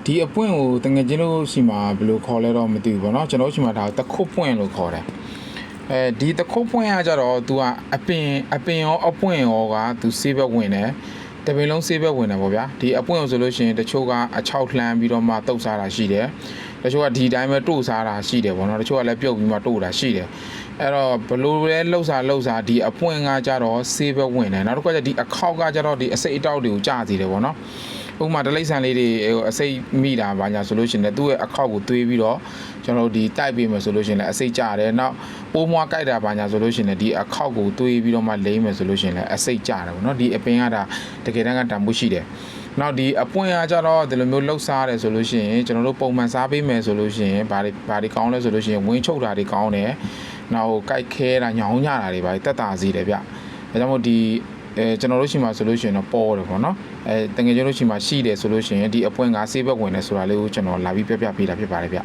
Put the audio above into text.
ဒီအပွင့်ကိုတငယ်ချင်းတို့ရှိမှာဘယ်လိုခေါ်လဲတော့မသိဘူးပေါ့နော်ကျွန်တော်ရှိမှာဒါတခုတ်ပွင့်လို့ခေါ်တယ်ဒီတခုတ်ပွင့်ကကြတော့ तू ကအပင်ရောအပွင့်ရောက तू ဆေးဘက်ဝင်တယ်တပင်လုံးဆေးဘက်ဝင်တယ်ပေါ့ဗျာဒီအပွင့်ကိုဆိုလို့ရှိရင်တချို့ကအချောက်လှမ်းပြီးတော့မှတုပ်စားတာရှိတယ်တချို့ကဒီတိုင်းပဲတို့စားတာရှိတယ်ပေါ့နော်တချို့ကလည်းပြုတ်ပြီးမှတို့တာရှိတယ်အဲ့တော့ဘလို့လဲလှုပ်စားဒီအပွင့်ကကြတော့ဆေးဘက်ဝင်တယ်နောက်တစ်ခါကျဒီအခောက်ကကြတော့ဒီအစိတ်အတောက်တွေကိုကြာစီတယ်ပေါ့နော်ဥပမာတလိမ့်ဆန်လေးတွေအစိတ်မိတာဘာညာဆိုလို့ရှိရင်သူ့ရဲ့အခောက်ကိုသွေးပြီးတော့ကျွန်တော်တို့ဒီတိုက်ပေးမယ်ဆိုလို့ရှိရင်လည်းအစိတ်ကျတယ်နောက်ပိုးမွားကြိုက်တာဘာညာဆိုလို့ရှိရင်ဒီအခောက်ကိုသွေးပြီးတော့မှလိမ့်မယ်ဆိုလို့ရှိရင်လည်းအစိတ်ကျတယ်ပေါ့နော်ဒီအပင်ကဒါတကယ်တမ်းကတန်ဖိုးရှိတယ်နောက်ဒီအပွင့်အားကြတော့ဒီလိုမျိုးလှုပ်ရှားတယ်ဆိုလို့ရှိရင်ကျွန်တော်တို့ပုံမှန်စားပေးမယ်ဆိုလို့ရှိရင်ဘာတွေကောင်းလဲဆိုလို့ရှိရင်ဝင်းချုပ်တာတွေကောင်းတယ်နောက်ကြိုက်ခဲတာညောင်းညတာတွေဘာတွေတက်တာစီတယ်ဗျဒါကြောင့်မို့ဒီကျွန်တော်တို့ရှိမှာဆိုလို့ရှိရင်တော့ပေါ်တယ်ပေါ့နော်တကယ်ကျွန်တော်တို့ရှိမှာရှိတယ်ဆိုလို့ရှိရင်ဒီအပွင့်ကဆေးဘက်ဝင်တယ်ဆိုတာလေးကိုကျွန်တော်လာပြီးပြပြပေးတာဖြစ်ပါတယ်ဗျ